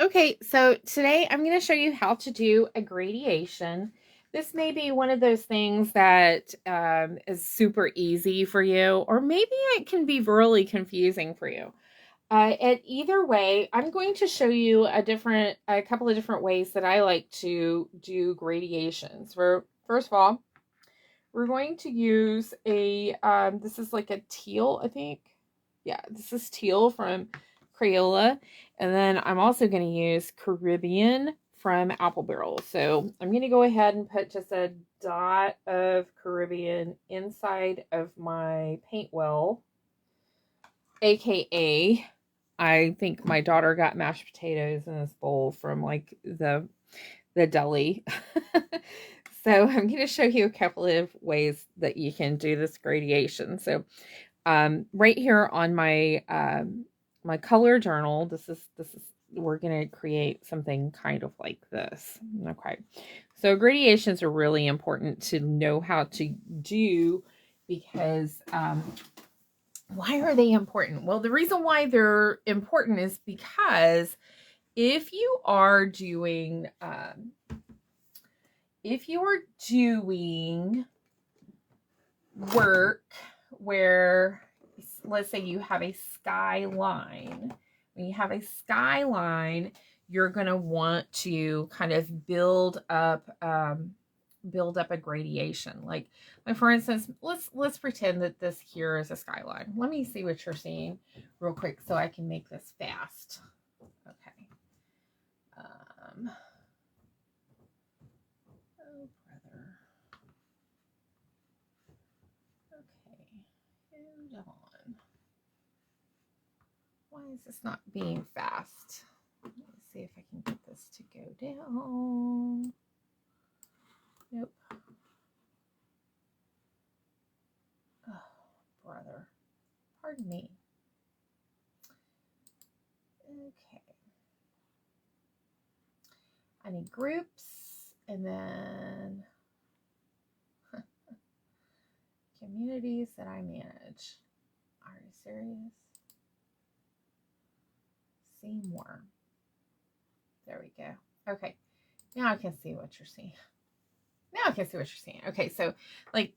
Okay, so today I'm going to show you how to do a gradation. This may be one of those things that is super easy for you, or maybe it can be really confusing for you. At either way, I'm going to show you a couple of different ways that I like to do gradations. First of all, we're going to use this is like a teal, I think. Yeah, this is teal from Crayola. And then I'm also going to use Caribbean from Apple Barrel. So I'm going to go ahead and put just a dot of Caribbean inside of my paint well, aka I think my daughter got mashed potatoes in this bowl from like the deli. So I'm going to show you a couple of ways that you can do this gradation. So right here on my color journal, this is we're going to create something kind of like this. Okay. So gradations are really important to know how to do because why are they important? Well, the reason why they're important is because if you are doing work where, let's say you have a skyline, when you have a skyline, you're going to want to kind of build up a gradation. Like for instance, let's pretend that this here is a skyline. Let me see what you're seeing real quick so I can make this fast. Okay. Oh brother. Okay. Hold on. Why is this not being fast? Let me see if I can get this to go down. Nope. Oh, brother. Pardon me. Okay. I need groups and then communities that I manage. Are you serious? See more. There we go. Okay. Now I can see what you're seeing. Okay, so like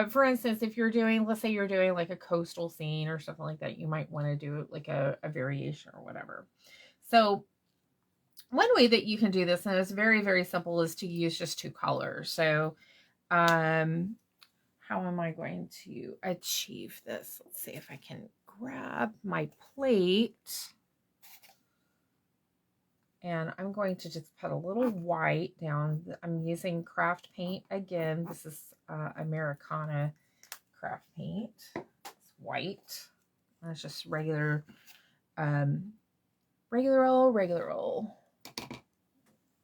for instance, if you're doing, let's say you're doing like a coastal scene or something like that, you might want to do like a variation or whatever. So one way that you can do this, and it's very, very simple, is to use just two colors. So how am I going to achieve this? Let's see if I can grab my plate. And I'm going to just put a little white down. I'm using craft paint again. This is Americana craft paint. It's white. That's just regular regular old.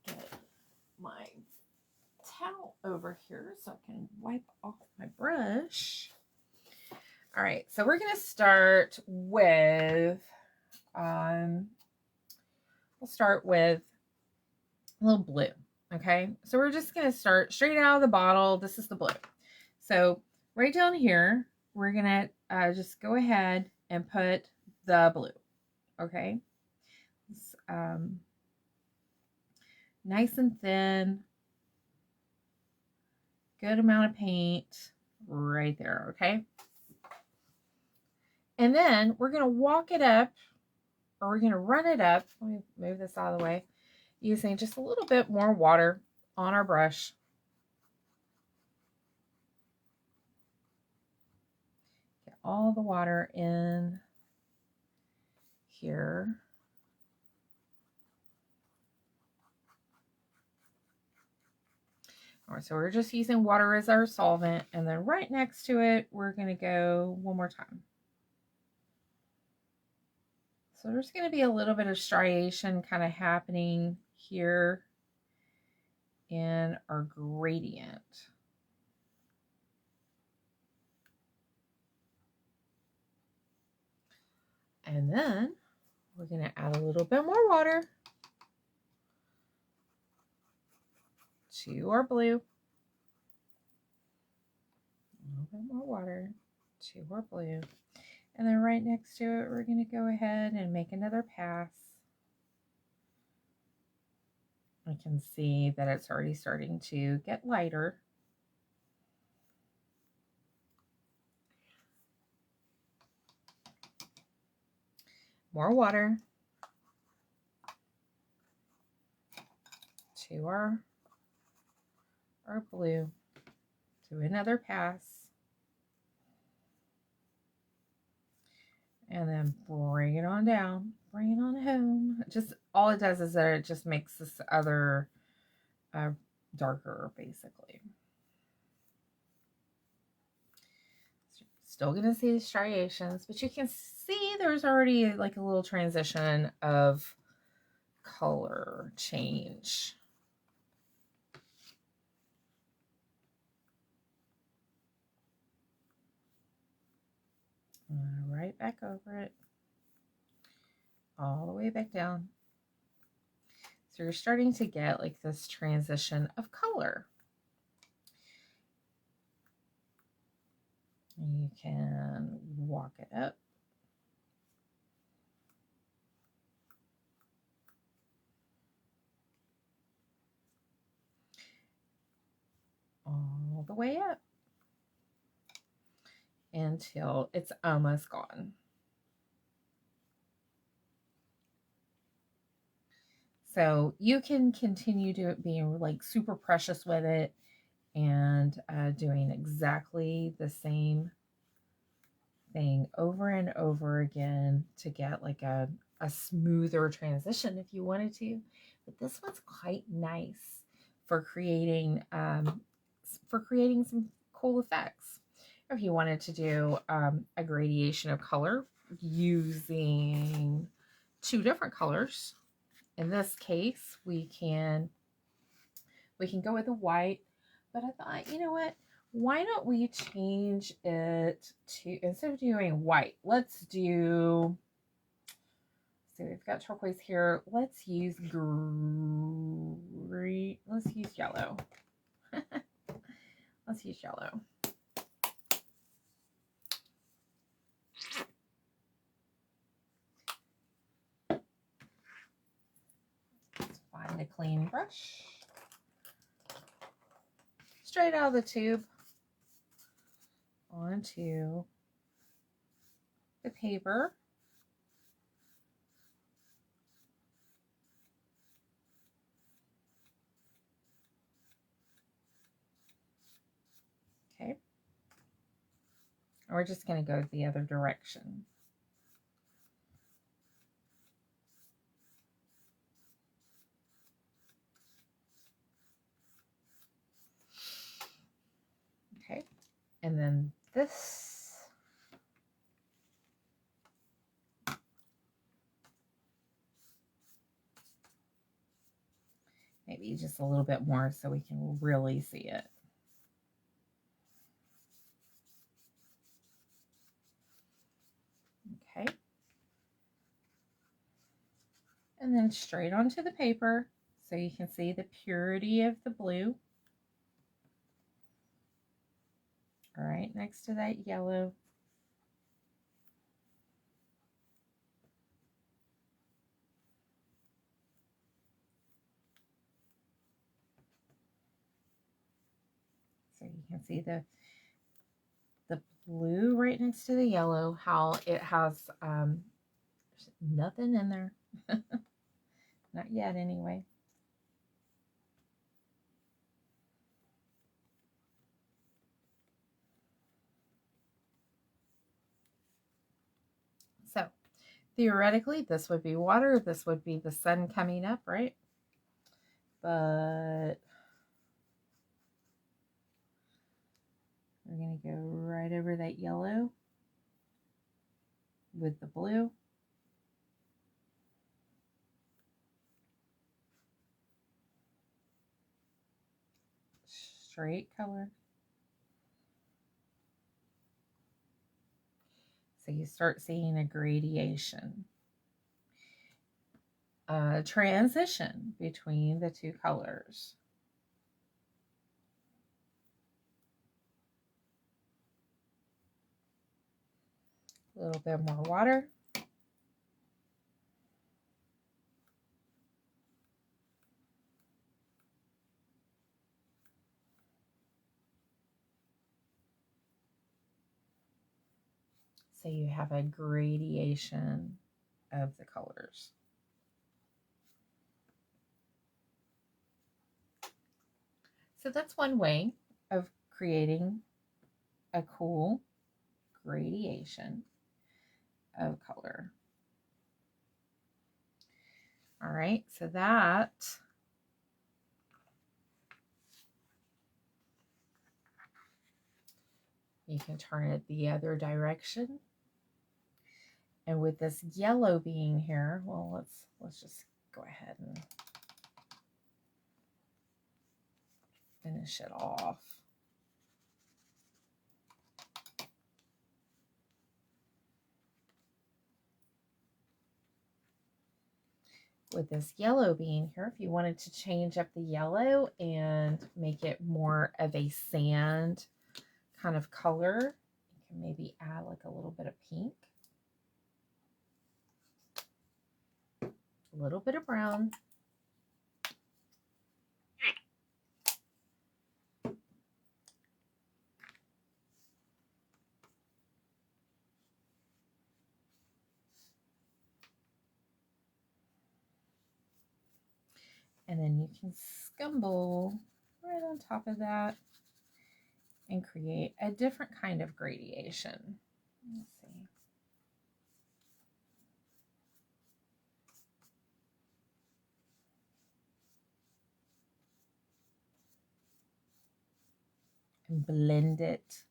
Get my towel over here so I can wipe off my brush. All right, so we're gonna start with we'll start with a little blue. Okay, so we're just gonna start straight out of the bottle. This is the blue. So right down here, we're gonna just go ahead and put the blue. Okay, it's, nice and thin, good amount of paint right there. Okay, and then we're gonna walk it up, or we're gonna run it up. Let me move this out of the way. Using just a little bit more water on our brush. Get all the water in here. All right, so we're just using water as our solvent, and then right next to it, we're going to go one more time. So there's going to be a little bit of striation kind of happening here in our gradient. And then we're going to add a little bit more water to our blue. A little bit more water to our blue. And then right next to it, we're going to go ahead and make another pass. I can see that it's already starting to get lighter. More water to our blue. Do another pass. And then bring it on down. Bring it on home. Just all it does is that it just makes this other darker, basically. Still gonna see the striations, but you can see there's already like a little transition of color change. Right back over it, all the way back down. So you're starting to get like this transition of color. You can walk it up. All the way up until it's almost gone. So you can continue to being like super precious with it and doing exactly the same thing over and over again to get like a smoother transition if you wanted to. But this one's quite nice for creating some cool effects. If you wanted to do a gradation of color using two different colors, in this case we can go with the white, but I thought, you know what, why don't we change it to, instead of doing white, let's do, so we've got turquoise here, let's use green, let's use yellow. Let's use yellow. Let's find a clean brush. Straight out of the tube onto the paper. Okay. And we're just going to go the other direction. Okay. And then this, maybe just a little bit more so we can really see it. Okay. And then straight onto the paper so you can see the purity of the blue. All right, next to that yellow. So you can see the blue right next to the yellow, how it has nothing in there. Not yet anyway. So theoretically, this would be water. This would be the sun coming up, right? But we're going to go right over that yellow with the blue. Straight color. So you start seeing a gradation, a transition between the two colors. A little bit more water. So you have a gradation of the colors. So that's one way of creating a cool gradation of color. All right, so that you can turn it the other direction. And with this yellow being here, well, let's just go ahead and finish it off. With this yellow being here, if you wanted to change up the yellow and make it more of a sand kind of color, you can maybe add like a little bit of pink, a little bit of brown, and then you can scumble right on top of that and create a different kind of gradation. Let's see. And blend it.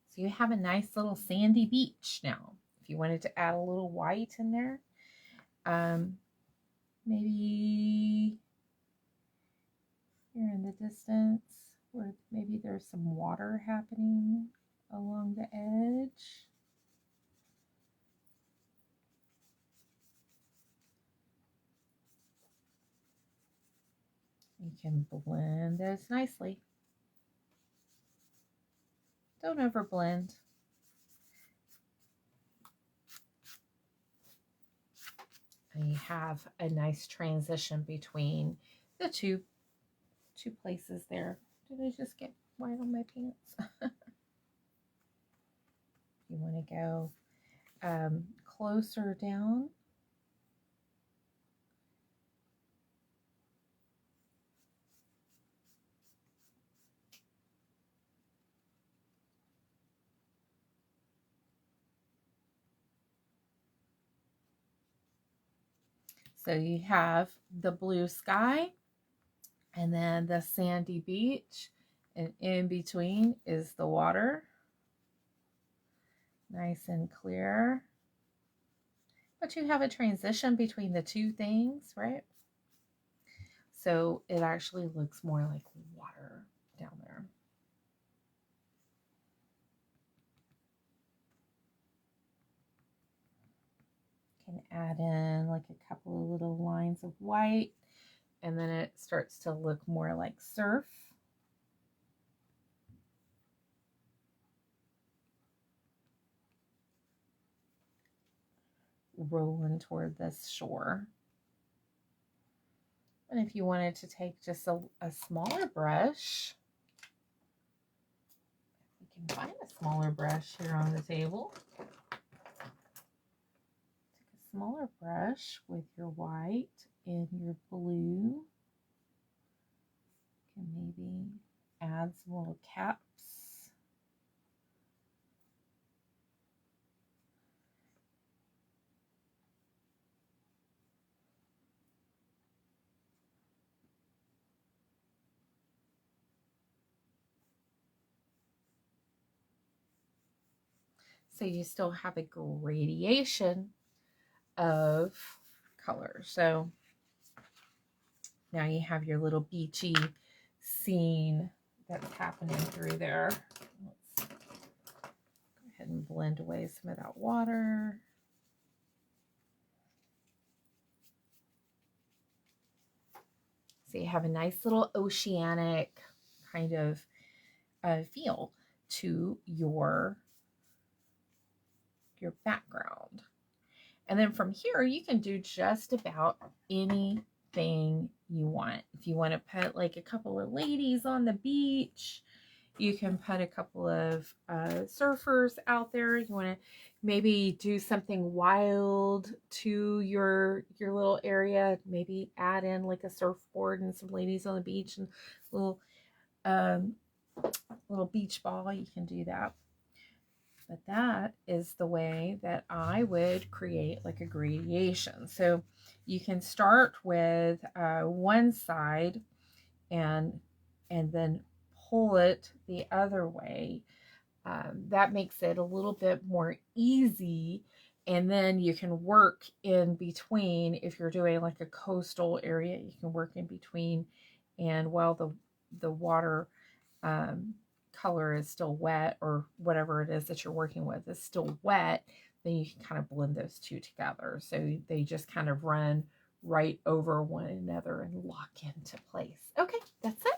So you have a nice little sandy beach now. If you wanted to add a little white in there, maybe here in the distance where maybe there's some water happening along the edge. You can blend those nicely. Don't over blend. And you have a nice transition between the two places there. Did I just get white on my pants? You want to go closer down. So you have the blue sky and then the sandy beach, and in between is the water. Nice and clear. But you have a transition between the two things, right? So it actually looks more like water down there. Can add in like a couple of little lines of white, and then it starts to look more like surf. Rolling toward this shore. And if you wanted to take just a smaller brush, you can find a smaller brush here on the table. Take a smaller brush with your white and your blue. You can maybe add some little caps. So you still have a gradation of color. So now you have your little beachy scene that's happening through there. Let's go ahead and blend away some of that water. So you have a nice little oceanic kind of feel to your background. And then from here, you can do just about anything you want. If you want to put like a couple of ladies on the beach, you can put a couple of surfers out there. You want to maybe do something wild to your little area. Maybe add in like a surfboard and some ladies on the beach and little um, little beach ball. You can do that. But that is the way that I would create like a gradation. So you can start with one side and then pull it the other way. That makes it a little bit more easy. And then you can work in between. If you're doing like a coastal area, you can work in between. And while the water color is still wet, or whatever it is that you're working with is still wet, then you can kind of blend those two together. So they just kind of run right over one another and lock into place. Okay, that's it.